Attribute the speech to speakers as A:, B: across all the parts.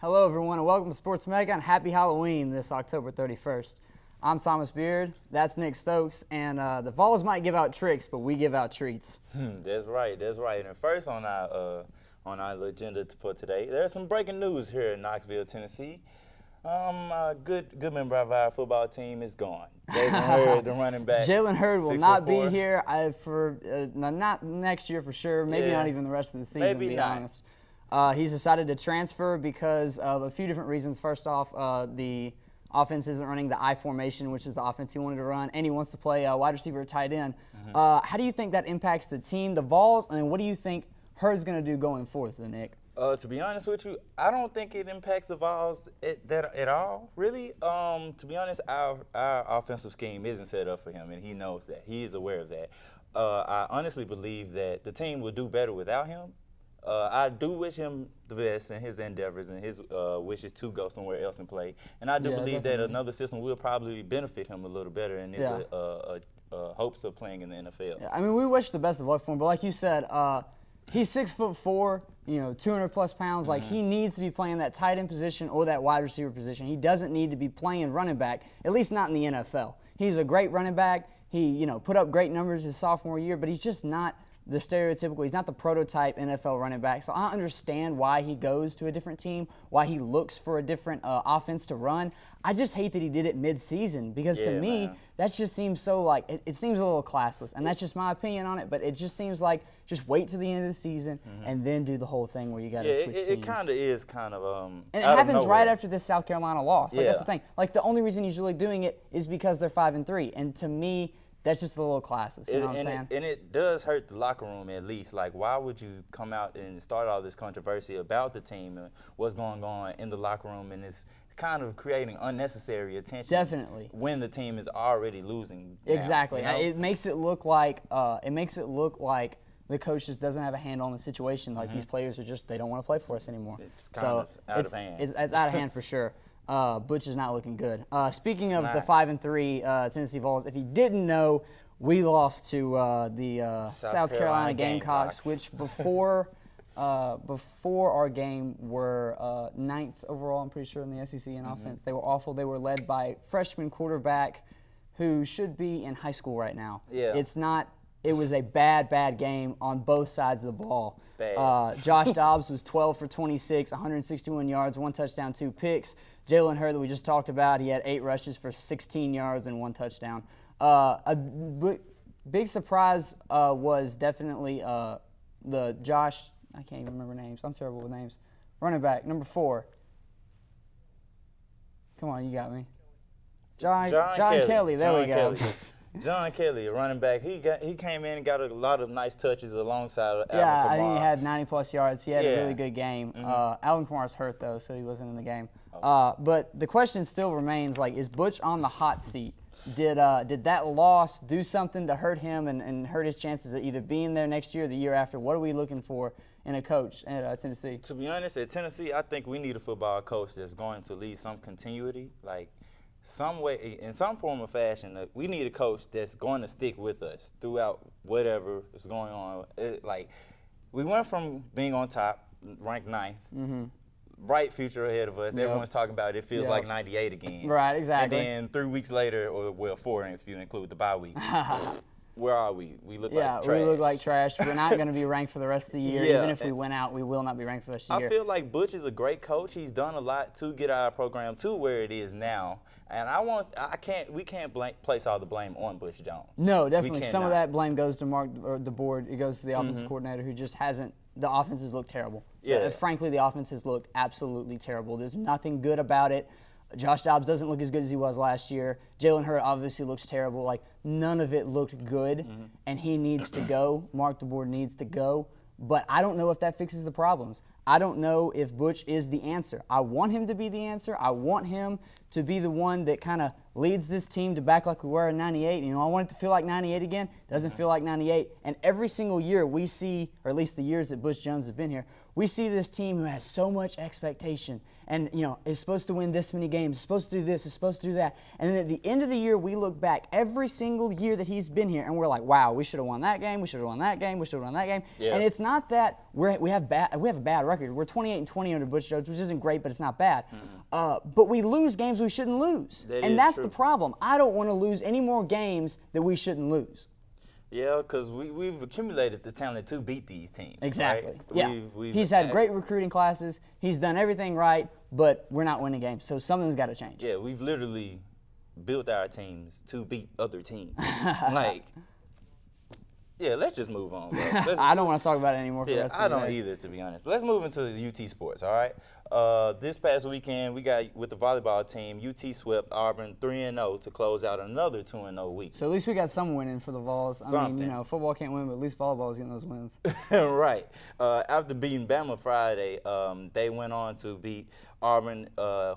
A: Hello, everyone, and welcome to Sports Mecca and happy Halloween this October 31st. I'm Thomas Beard, that's Nick Stokes, and the Vols might give out tricks, but we give out treats.
B: That's right. And first on our agenda for today, there's some breaking news here in Knoxville, Tennessee. A good member of our football team is gone. Jalen Hurd, the running back.
A: Jalen Hurd will not be here not next year for sure, maybe not even the rest of the season,
B: maybe
A: to be
B: not.
A: honest. He's decided to transfer because of a few different reasons. First off, the offense isn't running the I formation, which is the offense he wanted to run, and he wants to play wide receiver or tight end. How do you think that impacts the team, the Vols, and what do you think Hurd's going to do going forth, Nick?
B: To be honest with you, I don't think it impacts the Vols at all, really. To be honest, our offensive scheme isn't set up for him, and he knows that. He is aware of that. I honestly believe that the team will do better without him. I do wish him the best in his endeavors and his wishes to go somewhere else and play. And I do believe that another system will probably benefit him a little better in his hopes of playing in the NFL.
A: Yeah, I mean, we wish the best of luck for him, but like you said, he's 6'4", 200-plus pounds. Like, he needs to be playing that tight end position or that wide receiver position. He doesn't need to be playing running back, at least not in the NFL. He's a great running back. He, put up great numbers his sophomore year, but he's just not the stereotypical, he's not the prototype NFL running back. So I understand why he goes to a different team, why he looks for a different offense to run. I just hate that he did it mid-season because to me, that just seems so like, it seems a little classless. And that's just my opinion on it, but it just seems like just wait to the end of the season and then do the whole thing where you got to switch teams.
B: It kind of is kind of
A: and it happens right after this South Carolina loss. Like, that's the thing. Like, the only reason he's really doing it is because they're 5-3. And to me, that's just a little classless, you know what I'm saying?
B: And it does hurt the locker room at least. Like, why would you come out and start all this controversy about the team and what's going on in the locker room, and it's kind of creating unnecessary attention.
A: Definitely.
B: When the team is already losing.
A: Exactly.
B: Now,
A: It makes it look like the coach just doesn't have a handle on the situation. Like, these players are just, they don't want to play for us anymore.
B: It's kind of out of hand.
A: It's out of hand for sure. Butch is not looking good. Speaking of the 5-3 Tennessee Vols, if you didn't know, we lost to the South Carolina Gamecocks, which before our game were 9th overall, I'm pretty sure, in the SEC in offense. They were awful. They were led by freshman quarterback who should be in high school right now.
B: Yeah.
A: It was a bad game on both sides of the ball.
B: Bad.
A: Josh Dobbs was 12 for 26, 161 yards, 1 touchdown, 2 picks. Jalen Hurd, that we just talked about, he had 8 rushes for 16 yards and 1 touchdown. A big surprise was definitely the Josh, I can't even remember names. I'm terrible with names. Running back, number 4. Come on, you got me. John Kelly. There we go.
B: John Kelly, a running back, he came in and got a lot of nice touches alongside Alvin
A: Yeah,
B: Kamara.
A: I think he had 90-plus yards. He had a really good game. Alvin Kamara's hurt, though, so he wasn't in the game. But the question still remains, like, is Butch on the hot seat? Did that loss do something to hurt him and hurt his chances of either being there next year or the year after? What are we looking for in a coach at Tennessee?
B: To be honest, at Tennessee, I think we need a football coach that's going to lead some continuity, like some way, in some form or fashion. We need a coach that's going to stick with us throughout whatever is going on. We went from being on top, ranked 9th, bright future ahead of us.
A: Yep.
B: Everyone's talking about it. It feels like 98 again.
A: Right, exactly.
B: And then 3 weeks later, or well, 4 if you include the bye week. Where are we? We look like trash.
A: Yeah, we look like trash. We're not going to be ranked for the rest of the year.
B: Yeah,
A: Even if we win out, we will not be ranked for the rest of the year.
B: I feel like Butch is a great coach. He's done a lot to get our program to where it is now. And we can't place all the blame on Butch Jones.
A: No, definitely. Some of that blame goes to Mark or the board. It goes to the offensive coordinator who just hasn't. The offense has looked terrible.
B: Yeah.
A: Frankly, the offense has looked absolutely terrible. There's nothing good about it. Josh Dobbs doesn't look as good as he was last year. Jalen Hurd obviously looks terrible. Like, none of it looked good, and he needs to go. Mark the board needs to go. But I don't know if that fixes the problems. I don't know if Butch is the answer. I want him to be the answer. I want him to be the one that kind of leads this team to back like we were in 98. You know, I want it to feel like 98 again. Doesn't feel like 98. And every single year we see, or at least the years that Butch Jones has been here, we see this team who has so much expectation and, you know, is supposed to win this many games, is supposed to do this, is supposed to do that. And then at the end of the year, we look back every single year that he's been here and we're like, wow, we should have won that game, we should have won that game, we should have won that game.
B: Yeah.
A: And it's not that we have a bad record. We're 28-20 under Butch Jones, which isn't great, but it's not bad. But we lose games we shouldn't lose. And that's the problem. I don't want to lose any more games that we shouldn't lose.
B: Yeah, because we've accumulated the talent to beat these teams.
A: Exactly.
B: Right?
A: Yeah. He's had great recruiting classes. He's done everything right, but we're not winning games. So something's got to change.
B: Yeah, we've literally built our teams to beat other teams. Yeah, let's just move on, bro.
A: I don't want to talk about it anymore for the rest of the day.
B: I don't either, to be honest. Let's move into the UT sports, all right? This past weekend, we got, with the volleyball team, UT swept Auburn 3-0 to close out another 2-0 week.
A: So at least we got some winning for the Vols. I mean, you know, football can't win, but at least volleyball is getting those wins.
B: Right. After beating Bama Friday, they went on to beat Auburn,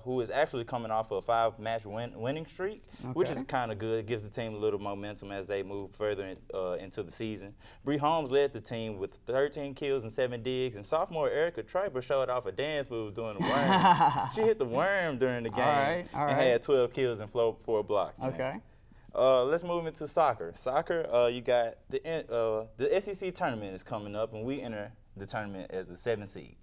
B: who is actually coming off a 5-match winning streak, which is kind of good. It gives the team a little momentum as they move further into the season. Bree Holmes led the team with 13 kills and 7 digs, and sophomore Erica Triper showed off a dance move doing the worm. She hit the worm during the game and had 12 kills and 4 blocks. Man.
A: Okay.
B: Let's move into soccer. Soccer, you got the SEC tournament is coming up, and we enter the tournament as a 7th seed.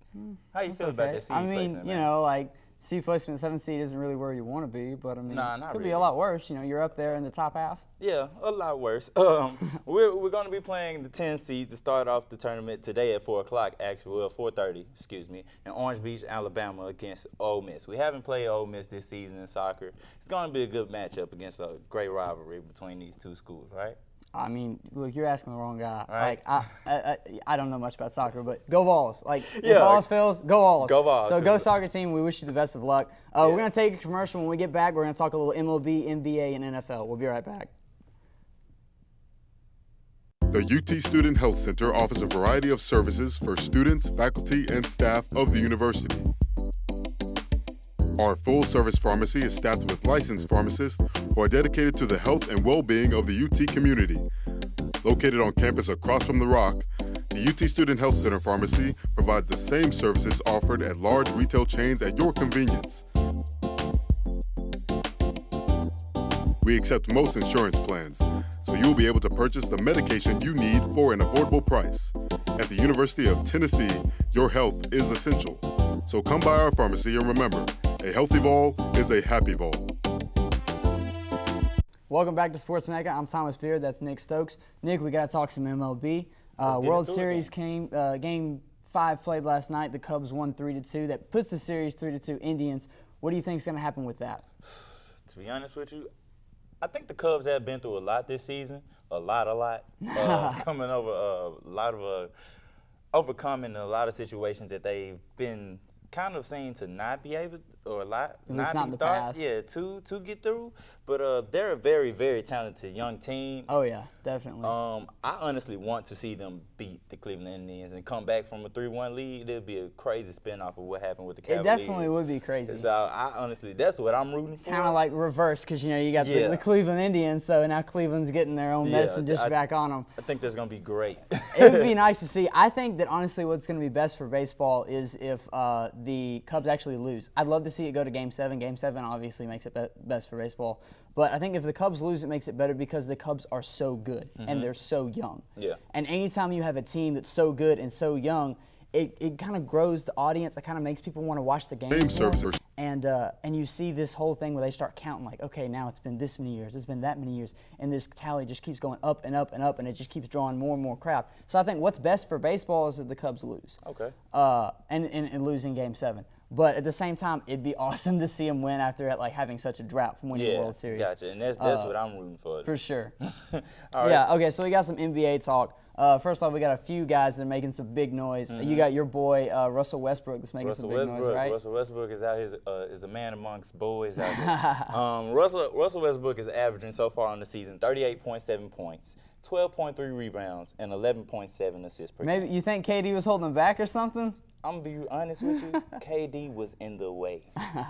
B: How you feel about that seed placement, man?
A: You know, like, seed placement, 7th seed isn't really where you want to be, but I mean, it could be a lot worse. You know, you're up there in the top half.
B: Yeah, a lot worse. We're going to be playing the 10 seed to start off the tournament today at 4 o'clock, actually, well, 4:30, excuse me, in Orange Beach, Alabama against Ole Miss. We haven't played Ole Miss this season in soccer. It's going to be a good matchup against a great rivalry between these two schools, right?
A: I mean, look, you're asking the wrong guy.
B: Right.
A: Like, I don't know much about soccer, but go Vols. Like, if Vols fails, go Vols.
B: Go Vols.
A: So go soccer team. We wish you the best of luck. We're going to take a commercial. When we get back, we're going to talk a little MLB, NBA, and NFL. We'll be right back.
C: The UT Student Health Center offers a variety of services for students, faculty, and staff of the university. Our full-service pharmacy is staffed with licensed pharmacists who are dedicated to the health and well-being of the UT community. Located on campus across from The Rock, the UT Student Health Center Pharmacy provides the same services offered at large retail chains at your convenience. We accept most insurance plans, so you'll be able to purchase the medication you need for an affordable price. At the University of Tennessee, your health is essential. So come by our pharmacy and remember, a healthy Vol is a happy Vol.
A: Welcome back to Sports Mecca. I'm Thomas Beard. That's Nick Stokes. Nick, we got to talk some MLB. World Series came. Game 5 played last night. The Cubs won 3-2. That puts the series 3-2 Indians. What do you think is going to happen with that?
B: To be honest with you, I think the Cubs have been through a lot this season. A lot. Coming over overcoming a lot of situations that they've been kind of seen to not be able, or a lot, not be thought, to get through. But they're a very, very talented young team.
A: Oh yeah, definitely.
B: I honestly want to see them beat the Cleveland Indians and come back from a 3-1 lead. It'd be a crazy spinoff of what happened with the Cavaliers.
A: It definitely would be crazy.
B: So I honestly, that's what I'm rooting for.
A: Kind of like reverse, because you know you got the Cleveland Indians, so now Cleveland's getting their own medicine back on them.
B: I think that's gonna be great.
A: It would be nice to see. I think that honestly, what's going to be best for baseball is if the Cubs actually lose. I'd love to see it go to Game 7. Game 7 obviously makes it best for baseball. But I think if the Cubs lose, it makes it better because the Cubs are so good and they're so young.
B: Yeah.
A: And anytime you have a team that's so good and so young, it kind of grows the audience. It kind of makes people want to watch the games more. And you see this whole thing where they start counting like, okay, now it's been this many years, it's been that many years, and this tally just keeps going up and up and up, and it just keeps drawing more and more crowd. So I think what's best for baseball is that the Cubs lose.
B: Okay.
A: And losing Game 7. But at the same time, it'd be awesome to see them win after like having such a drought from winning the World Series.
B: Gotcha, and that's what I'm rooting for.
A: For sure.
B: All right.
A: Yeah, okay, so we got some NBA talk. First off, we got a few guys that are making some big noise. You got your boy, Russell Westbrook, that's making some big noise, right?
B: Russell Westbrook is out here, is a man amongst boys out here. Russell Westbrook is averaging so far on the season 38.7 points, 12.3 rebounds, and 11.7 assists per game.
A: Maybe you think KD was holding him back or something?
B: I'm gonna be honest with you. KD was in the way.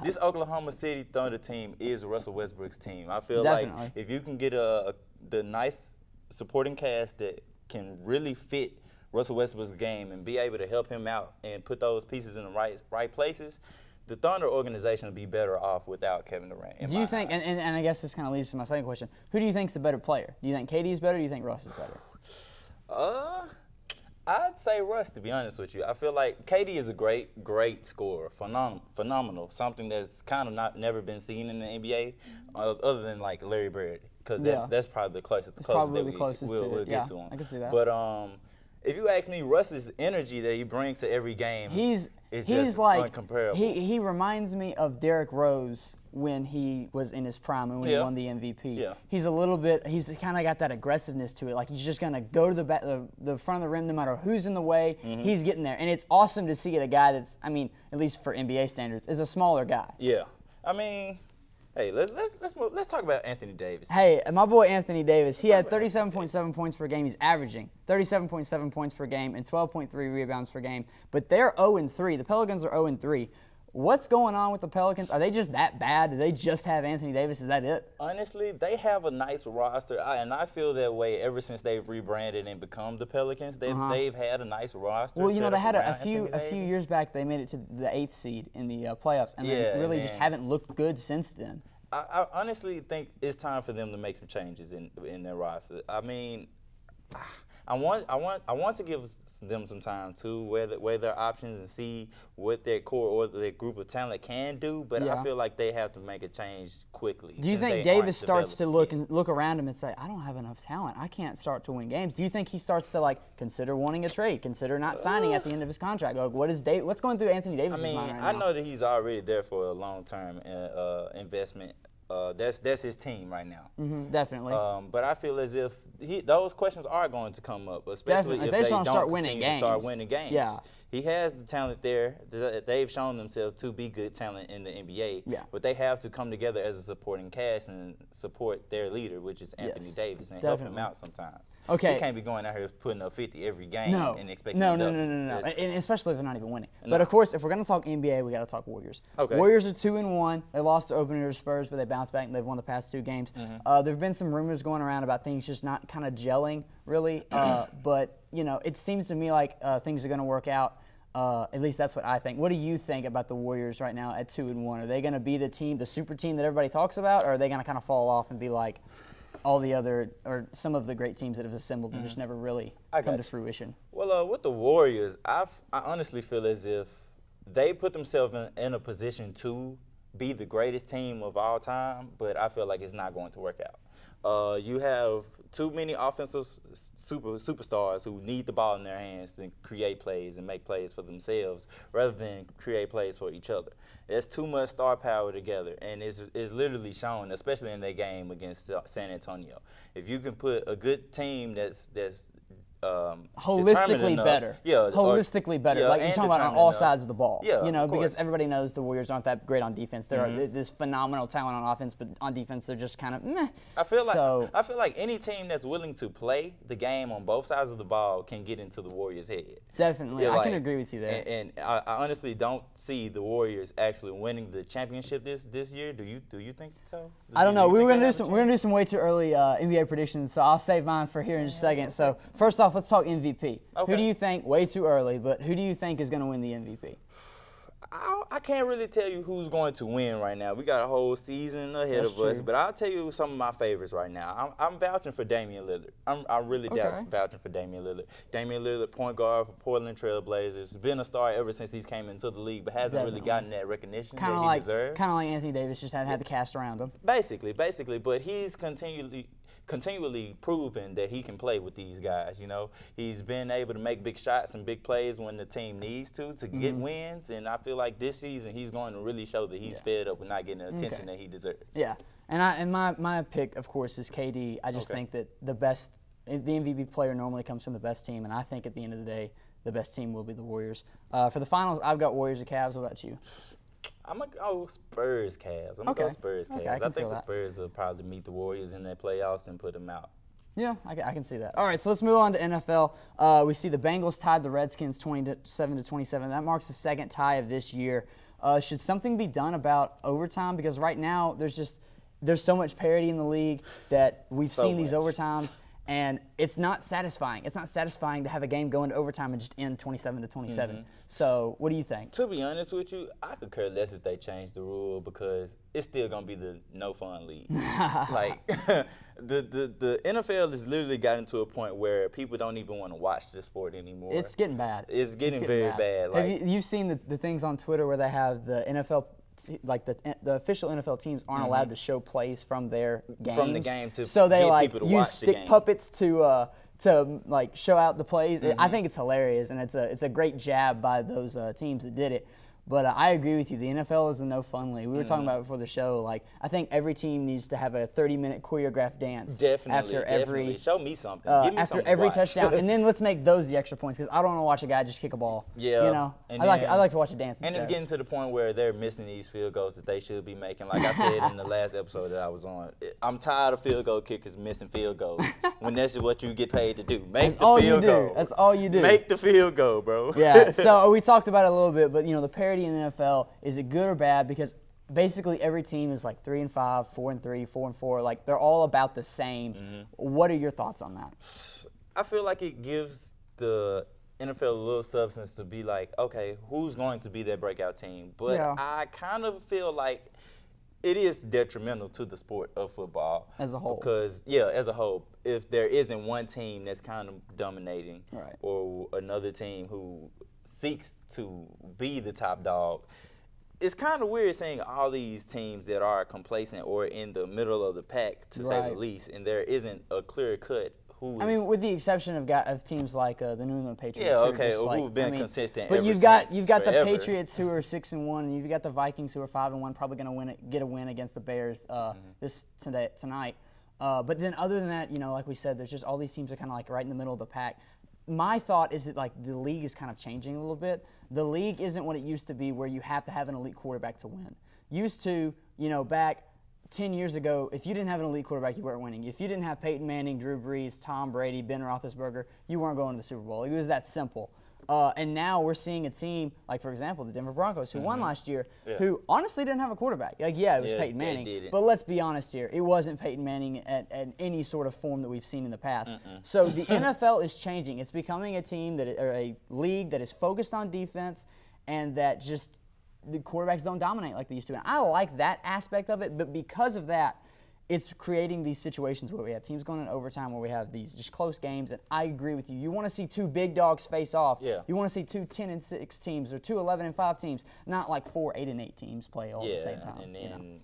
B: This Oklahoma City Thunder team is Russell Westbrook's team. I feel
A: Definitely.
B: like if you can get the nice supporting cast that can really fit Russell Westbrook's game and be able to help him out and put those pieces in the right places, the Thunder organization would be better off without Kevin Durant.
A: Do you think, and I guess this kind of leads to my second question, who do you think is the better player? Do you think KD is better or do you think Russ is better?
B: I'd say Russ, to be honest with you. I feel like KD is a great scorer, phenomenal, something that's kind of never been seen in the NBA, other than like Larry Bird, because that's probably the closest that we'll get to him.
A: I can see that.
B: But if you ask me, Russ's energy that he brings to every game is just
A: like
B: uncomparable.
A: He reminds me of Derrick Rose when he was in his prime and when he won the MVP.
B: Yeah.
A: He's kind of got that aggressiveness to it. Like he's just gonna go to the front of the rim no matter who's in the way.
B: Mm-hmm.
A: He's getting there, and it's awesome to see it. A guy that's, I mean, at least for NBA standards, is a smaller guy.
B: Yeah, I mean. Hey, let's talk about Anthony Davis.
A: Hey, my boy Anthony Davis, he had 37.7 points per game. He's averaging 37.7 points per game and 12.3 rebounds per game. But they're 0-3. The Pelicans are 0-3. What's going on with the Pelicans? Are they just that bad? Do they just have Anthony Davis? Is that it?
B: Honestly, they have a nice roster, and I feel that way ever since they've rebranded and become the Pelicans. They've had a nice roster.
A: Well, you know, they had a few years back. They made it to the 8th seed in the playoffs, and they really just haven't looked good since then.
B: I honestly think it's time for them to make some changes in their roster. I mean, I want to give them some time to weigh their options and see what their core or their group of talent can do. But I feel like they have to make a change quickly.
A: Do you think Davis starts to look around him and say, I don't have enough talent. I can't start to win games. Do you think he starts to consider wanting a trade, consider not signing at the end of his contract? Like, what's going through Anthony Davis' mind right now?
B: I know that he's already there for a long-term investment. That's his team right now.
A: Mm-hmm, definitely.
B: But I feel as if those questions are going to come up, especially if they don't start winning games.
A: Yeah.
B: He has the talent there. They've shown themselves to be good talent in the NBA.
A: Yeah.
B: But they have to come together as a supporting cast and support their leader, which is Anthony Davis, and help him out sometimes.
A: Okay.
B: He can't be going out here putting up 50 every game and expecting
A: No,
B: to
A: and especially if they're not even winning. But of course, if we're going to talk NBA, we got to talk Warriors.
B: Okay.
A: Warriors are 2-1. They lost to opener to Spurs, but they bounced back and they've won the past 2 games.
B: Mm-hmm.
A: There've been some rumors going around about things just not kind of gelling really, but it seems to me like things are going to work out. At least that's what I think. What do you think about the Warriors right now at 2-1? Are they going to be the super team that everybody talks about, or are they going to kind of fall off and be like all the other, or some of the great teams that have assembled and just never really come to fruition?
B: Well, with the Warriors, I honestly feel as if they put themselves in a position to be the greatest team of all time, but I feel like it's not going to work out. You have too many offensive superstars who need the ball in their hands to create plays and make plays for themselves rather than create plays for each other. There's too much star power together, and it's literally shown, especially in their game against San Antonio. If you can put a good team that's
A: holistically better.
B: Yeah,
A: holistically better. Like you're talking about on all sides of the ball.
B: Yeah,
A: because everybody knows the Warriors aren't that great on defense. They're this phenomenal talent on offense, but on defense they're just kind of meh.
B: I feel like any team that's willing to play the game on both sides of the ball can get into the Warriors' head.
A: Definitely, I can agree with you there.
B: And I honestly don't see the Warriors actually winning the championship this year. Do you think so?
A: I don't know. We're gonna do some way too early NBA predictions, so I'll save mine for here in just a second. So first off, let's talk MVP.
B: Okay.
A: Who do you think? Way too early, but who do you think is going to win the MVP?
B: I can't really tell you who's going to win right now. We got a whole season ahead of us, but I'll tell you some of my favorites right now. I'm vouching for Damian Lillard. I'm really vouching for Damian Lillard. Damian Lillard, point guard for Portland Trail Blazers. Been a star ever since he's came into the league, but hasn't really gotten that recognition that he deserves.
A: Kind of like Anthony Davis, just hadn't had the cast around him.
B: Basically, but he's continually proven that he can play with these guys. He's been able to make big shots and big plays when the team needs to get wins, and I feel like this season he's going to really show that he's fed up with not getting the attention that he deserves.
A: Yeah, and my pick, of course, is KD. I just think that the MVP player normally comes from the best team, and I think at the end of the day, the best team will be the Warriors. For the finals, I've got Warriors and Cavs. What about you?
B: I'm going to go Spurs Cavs. I'm going to go Spurs Cavs. I think the Spurs will probably meet the Warriors in their playoffs and put them out.
A: Yeah, I can see that. All right, so let's move on to NFL. We see the Bengals tied the Redskins 27-27. That marks the second tie of this year. Should something be done about overtime? Because right now there's so much parity in the league that we've seen these overtimes, and it's not satisfying. It's not satisfying to have a game go into overtime and just end 27-27. So what do you think?
B: To be honest with you, I could care less if they change the rule because it's still gonna be the no fun league. Like the NFL has literally gotten to a point where people don't even want to watch the sport anymore.
A: It's getting bad.
B: It's getting very bad.
A: Have
B: Like,
A: you've seen the things on Twitter where they have the NFL, like the official NFL teams aren't allowed to show plays from their games.
B: From the game to
A: so they
B: get
A: like
B: people to
A: use
B: watch the
A: stick
B: game.
A: puppets to like show out the plays. I think it's hilarious, and it's a great jab by those teams that did it. But I agree with you. The NFL is a no fun league. We were talking about it before the show. Like, I think every team needs to have a 30-minute choreographed dance after every
B: show me something. Give me
A: after
B: something to
A: every
B: watch.
A: touchdown, and then let's make those the extra points because I don't want to watch a guy just kick a ball.
B: Yeah,
A: you know,
B: and
A: I like to watch a dance.
B: And
A: instead.
B: it's getting to the point where they're missing these field goals that they should be making. Like I said in the last episode that I was on, I'm tired of field goal kickers missing field goals when that's what you get paid to do. Make the field goal.
A: That's all you do.
B: Make the field goal, bro.
A: Yeah. So we talked about it a little bit, but the parity in the NFL, is it good or bad? Because basically every team is like 3-5, 4-3, 4-4. Like they're all about the same. What are your thoughts on that?
B: I feel like it gives the NFL a little substance to be like, okay, who's going to be their breakout team? But
A: Yeah.
B: I kind of feel like it is detrimental to the sport of football.
A: As a whole.
B: Because, as a whole, if there isn't one team that's kind of dominating
A: Right.
B: or another team who seeks to be the top dog, it's kind of weird seeing all these teams that are complacent or in the middle of the pack, to say the
A: Right.
B: least, and there isn't a clear cut who is.
A: I mean, with the exception of teams like the New England Patriots.
B: Yeah,
A: who are
B: okay,
A: just
B: who've been consistent
A: But
B: ever
A: you've got
B: since
A: the
B: forever.
A: Patriots who are 6-1, and you've got the Vikings who are 5-1, probably going to get a win against the Bears tonight. But then other than that, like we said, there's just all these teams are kind of like right in the middle of the pack. My thought is that like the league is kind of changing a little bit. The league isn't what it used to be, where you have to have an elite quarterback to win. Used to, back 10 years ago, if you didn't have an elite quarterback, you weren't winning. If you didn't have Peyton Manning, Drew Brees, Tom Brady, Ben Roethlisberger, you weren't going to the Super Bowl. It was that simple. And now we're seeing a team, like, for example, the Denver Broncos, who won last year, who honestly didn't have a quarterback. Like, it was Peyton Manning. But let's be honest here. It wasn't Peyton Manning at any sort of form that we've seen in the past. So the NFL is changing. It's becoming a team or a league that is focused on defense and that just the quarterbacks don't dominate like they used to. And I like that aspect of it, but because of that, it's creating these situations where we have teams going in overtime, where we have these just close games. And I agree with you. You want to see two big dogs face off.
B: Yeah.
A: You want to see two 10-6 teams or two 11-5 teams, not like 4 8-8 teams play all at the same time.
B: And then,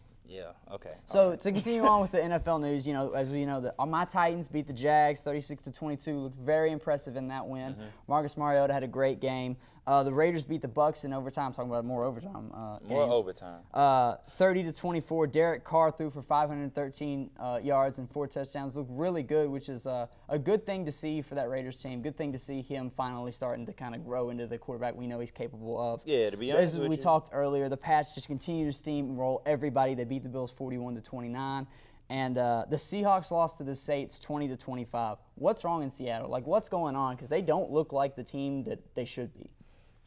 B: okay.
A: So to continue on with the NFL news, as we know, my Titans beat the Jags 36-22. Looked very impressive in that win. Marcus Mariota had a great game. The Raiders beat the Bucs in overtime. Talking about more overtime games.
B: Overtime.
A: 30-24. Derek Carr threw for 513 yards and 4 touchdowns. Looked really good, which is a good thing to see for that Raiders team. Good thing to see him finally starting to kind of grow into the quarterback we know he's capable of.
B: Yeah, to be honest
A: As
B: with
A: we
B: you.
A: talked earlier, the Pats just continue to steamroll everybody. They beat the Bills 41-29. And the Seahawks lost to the Saints 20-25. What's wrong in Seattle? Like, what's going on? Because they don't look like the team that they should be.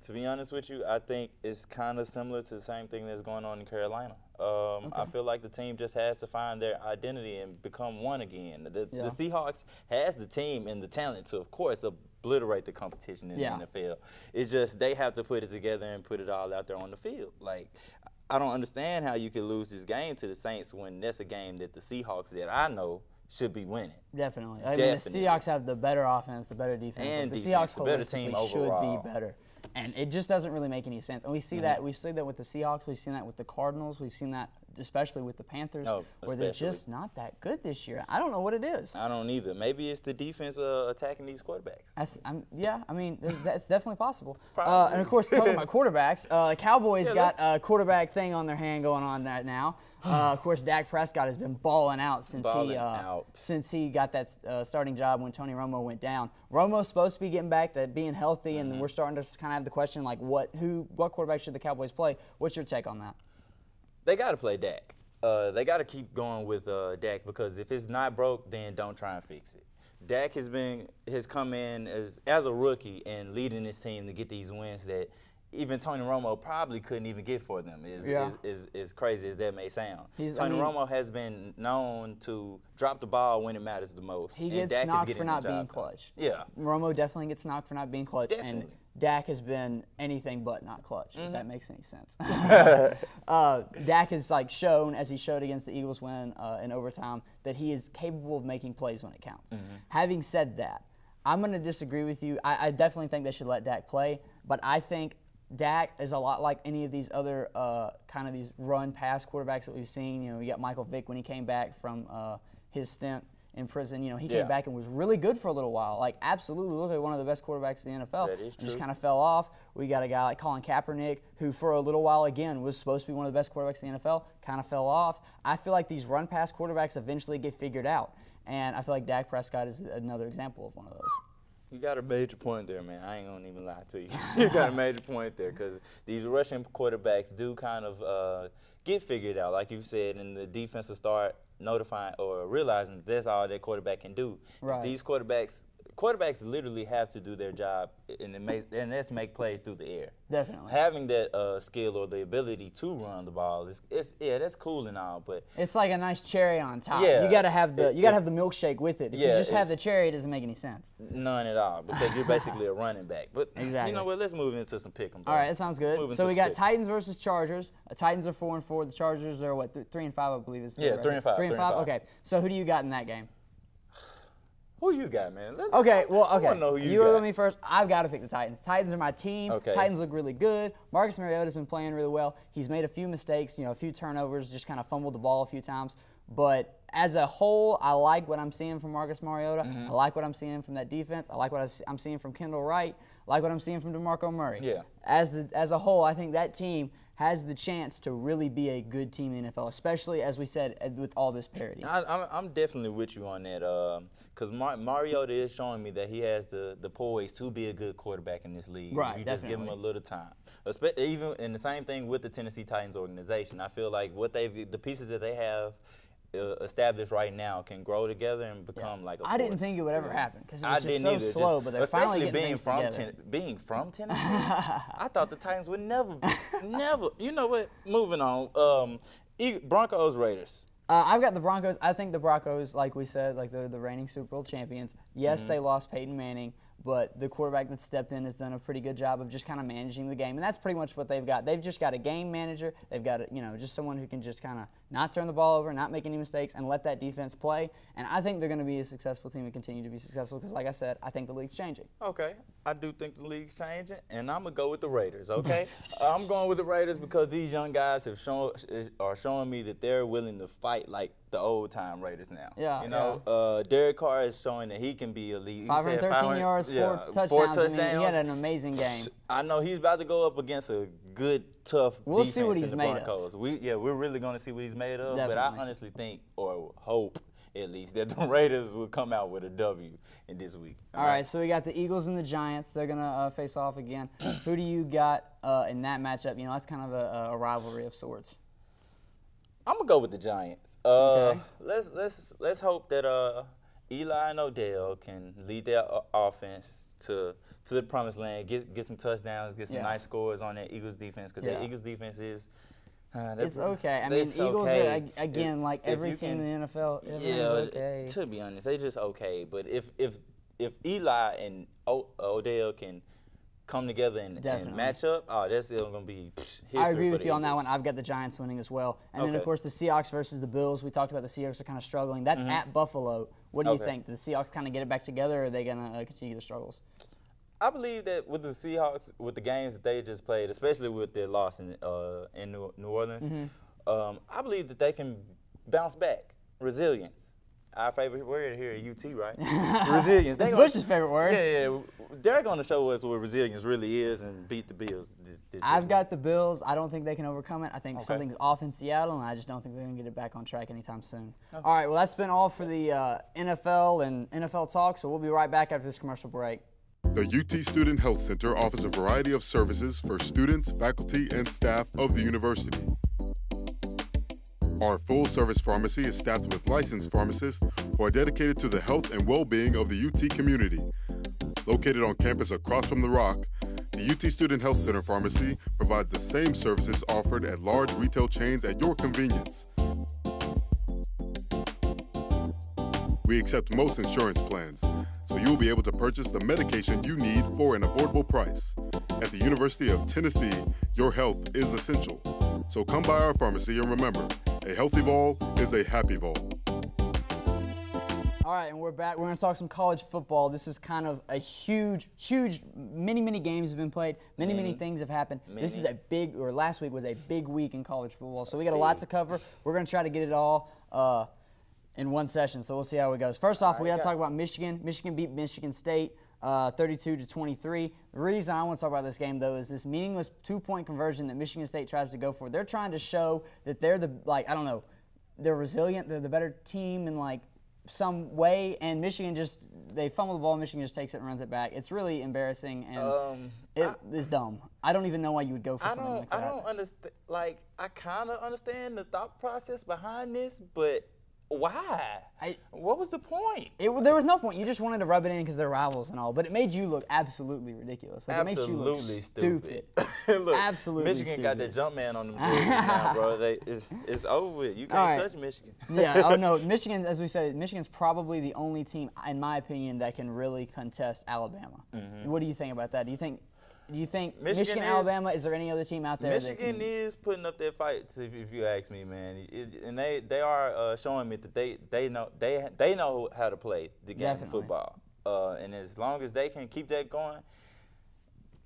B: To be honest with you, I think it's kind of similar to the same thing that's going on in Carolina. I feel like the team just has to find their identity and become one again. The Seahawks has the team and the talent to, of course, obliterate the competition in the NFL. It's just they have to put it together and put it all out there on the field. Like, I don't understand how you could lose this game to the Saints when that's a game that the Seahawks that I know should be winning.
A: Definitely. I mean, the Seahawks have the better offense, the better defense.
B: And
A: the
B: defense,
A: Seahawks
B: the better team overall.
A: should be better. And it just doesn't really make any sense. And we see that. We've seen that with the Seahawks. We've seen that with the Cardinals. We've seen that especially with the Panthers, where they're just not that good this year. I don't know what it is.
B: I don't either. Maybe it's the defense attacking these quarterbacks.
A: I mean, that's definitely possible. And, of course, talking about quarterbacks, Cowboys got a quarterback thing on their hand going on right now. Of course, Dak Prescott has been balling out since he got that starting job when Tony Romo went down. Romo's supposed to be getting back to being healthy, and we're starting to kind of have the question, like, what quarterback should the Cowboys play? What's your take on that?
B: They got to play Dak. They got to keep going with Dak, because if it's not broke, then don't try and fix it. Dak has come in as a rookie and leading this team to get these wins that even Tony Romo probably couldn't even get for them. As crazy as that may sound. Tony Romo has been known to drop the ball when it matters the most.
A: He gets knocked for not being clutch.
B: Yeah.
A: Romo definitely gets knocked for not being clutch.
B: Definitely.
A: And Dak has been anything but not clutch, if that makes any sense. Dak has shown, as he showed against the Eagles win in overtime, that he is capable of making plays when it counts. Having said that, I'm going to disagree with you. I definitely think they should let Dak play, but I think Dak is a lot like any of these other kind of these run-pass quarterbacks that we've seen. You know, you got Michael Vick when he came back from his stint in prison. You know, he came back and was really good for a little while. Absolutely looked like one of the best quarterbacks in the NFL.
B: That is true.
A: And just kind of fell off. We got a guy like Colin Kaepernick, who for a little while, again, was supposed to be one of the best quarterbacks in the NFL, kind of fell off. I feel like these run-pass quarterbacks eventually get figured out. And I feel like Dak Prescott is another example of one of those.
B: You got a major point there, man. I ain't going to even lie to you. You got a major point there because these rushing quarterbacks do kind of get figured out, like you said, and the defense will start notifying or realizing that that's all their quarterback can do.
A: Right.
B: These quarterbacks literally have to do their job, and that's make plays through the air.
A: Definitely.
B: Having that skill or the ability to run the ball that's cool and all, but
A: it's like a nice cherry on top.
B: Yeah,
A: you gotta have the milkshake with it. If you just have the cherry, it doesn't make any sense.
B: None at all, because you're basically a running back. But
A: exactly.
B: You know what? Let's move into some pick 'em.
A: All right, that sounds good. So we got Titans versus Chargers. Titans are 4-4. The Chargers are what 3-5, I believe is.
B: Yeah, 3-5.
A: 3-5. Okay. So who do you got in that game?
B: Who you got, man?
A: Okay.
B: I want to know who you got.
A: You with me first. I've got to pick the Titans. Titans are my team.
B: Okay.
A: Titans look really good. Marcus Mariota's been playing really well. He's made a few mistakes, a few turnovers, just kind of fumbled the ball a few times. But as a whole, I like what I'm seeing from Marcus Mariota. I like what I'm seeing from that defense. I like what I'm seeing from Kendall Wright. I like what I'm seeing from DeMarco Murray.
B: Yeah.
A: As a whole, I think that team has the chance to really be a good team in the NFL, especially, as we said, with all this parity.
B: I'm definitely with you on that because Mariota is showing me that he has the poise to be a good quarterback in this league.
A: Right,
B: if you just give him a little time. Even and the same thing with the Tennessee Titans organization. I feel like the pieces that they have established right now can grow together and become like a force.
A: I didn't think it would ever happen because it was
B: just
A: so slow, but they're finally getting things together.
B: Being from Tennessee, I thought the Titans would never. You know what? Moving on. Broncos, Raiders.
A: I've got the Broncos. I think the Broncos, like we said, they're the reigning Super Bowl champions. Yes, they lost Peyton Manning, but the quarterback that stepped in has done a pretty good job of just kind of managing the game, and that's pretty much what they've got. They've just got a game manager. They've got just someone who can just kind of not turn the ball over, not make any mistakes, and let that defense play. And I think they're going to be a successful team and continue to be successful because, like I said, I think the league's changing.
B: Okay, I do think the league's changing, and I'm gonna go with the Raiders. Okay, I'm going with the Raiders because these young guys are showing me that they're willing to fight like the old time Raiders now.
A: Yeah.
B: Derek Carr is showing that he can be elite.
A: 513 yards, 4 touchdowns. I mean, he had an amazing game.
B: I know he's about to go up against a good, tough
A: we'll
B: defense
A: see what he's
B: in the
A: made
B: Broncos.
A: of.
B: We're really going to see what he's made of.
A: Definitely.
B: But I honestly think, or hope at least, that the Raiders will come out with a W in this week.
A: All right, so we got the Eagles and the Giants. They're going to face off again. Who do you got in that matchup? That's kind of a rivalry of sorts.
B: I'm gonna go with the Giants.
A: Okay.
B: Let's hope that Eli and Odell can lead their offense to the promised land, get some touchdowns, get some nice scores on that Eagles defense because that Eagles defense is.
A: It's okay. I mean, Eagles are again like every team in the NFL. Everyone's okay.
B: To be honest, they just okay. But if Eli and Odell can come together and match up, that's still going to be history.
A: I agree with you
B: Eagles.
A: on that one. I've got the Giants winning as well. And then, of course, the Seahawks versus the Bills. We talked about the Seahawks are kind of struggling. That's at Buffalo. What do you think? Do the Seahawks kind of get it back together, or are they going to continue the struggles?
B: I believe that with the Seahawks, with the games that they just played, especially with their loss in New Orleans, I believe that they can bounce back. Resilience. Our favorite word here at UT, right? Resilience.
A: That's Bush's favorite word.
B: Yeah. They're going to show us what resilience really is and beat the Bills.
A: I've got the Bills. I don't think they can overcome it. I think something's off in Seattle, and I just don't think they're going to get it back on track anytime soon. Okay. All right, well, that's been all for the NFL and NFL talk, so we'll be right back after this commercial break.
C: The UT Student Health Center offers a variety of services for students, faculty, and staff of the university. Our full-service pharmacy is staffed with licensed pharmacists who are dedicated to the health and well-being of the UT community. Located on campus across from the Rock, the UT Student Health Center Pharmacy provides the same services offered at large retail chains at your convenience. We accept most insurance plans, so you'll be able to purchase the medication you need for an affordable price. At the University of Tennessee, your health is essential. So come by our pharmacy and remember, a healthy vol is a happy vol.
A: All right, and we're back. We're going to talk some college football. This is kind of a huge, many games have been played. Many things have happened. This is last week was a big week in college football. So we got a lot to cover. We're going to try to get it all in one session, so we'll see how it goes. First off, we got to talk about Michigan. Michigan beat Michigan State 32-23. The reason I want to talk about this game, though, is this meaningless two-point conversion that Michigan State tries to go for. They're trying to show that they're they're resilient, they're the better team in some way, and Michigan they fumble the ball, Michigan just takes it and runs it back. It's really embarrassing, and it is dumb. I don't even know why you would go for something like that.
B: I don't understand. I kind of understand the thought process behind this, but why? What was the point?
A: There was no point. You just wanted to rub it in because they're rivals and all, but it made you look absolutely ridiculous. It makes you look stupid.
B: Look,
A: absolutely
B: Michigan
A: stupid.
B: got that jump man on them jerseys now, bro. It's over with. You can't touch Michigan.
A: Yeah. Oh no, Michigan. As we said, Michigan's probably the only team, in my opinion, that can really contest Alabama. Mm-hmm. What do you think about that? Do you think Michigan, Alabama? Is there any other team out there?
B: Michigan is putting up their fights, if you ask me, man. And they are showing me that they know how to play the game of football. And as long as they can keep that going,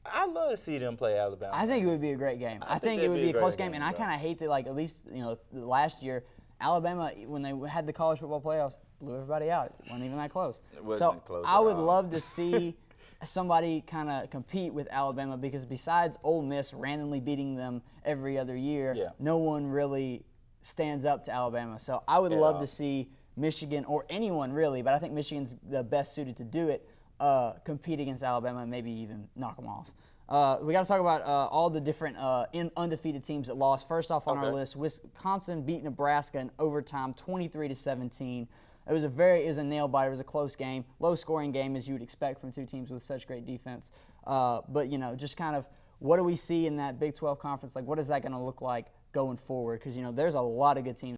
B: I'd love to see them play Alabama.
A: I think it would be a great game. I think it would be a close game, and I kind of hate that. At least last year, Alabama, when they had the college football playoffs, blew everybody out. It wasn't even that close.
B: It wasn't close
A: I would love to see somebody kind of compete with Alabama, because besides Ole Miss randomly beating them every other year, no one really stands up to Alabama. So I would love to see Michigan, or anyone really, but I think Michigan's the best suited to do it, compete against Alabama and maybe even knock them off. We got to talk about all the different undefeated teams that lost. First off on our list, Wisconsin beat Nebraska in overtime 23-17. It was a nail biter. It was a close game, low-scoring game, as you would expect from two teams with such great defense. But just kind of what do we see in that Big 12 conference? What is that going to look like going forward? Because there's a lot of good teams.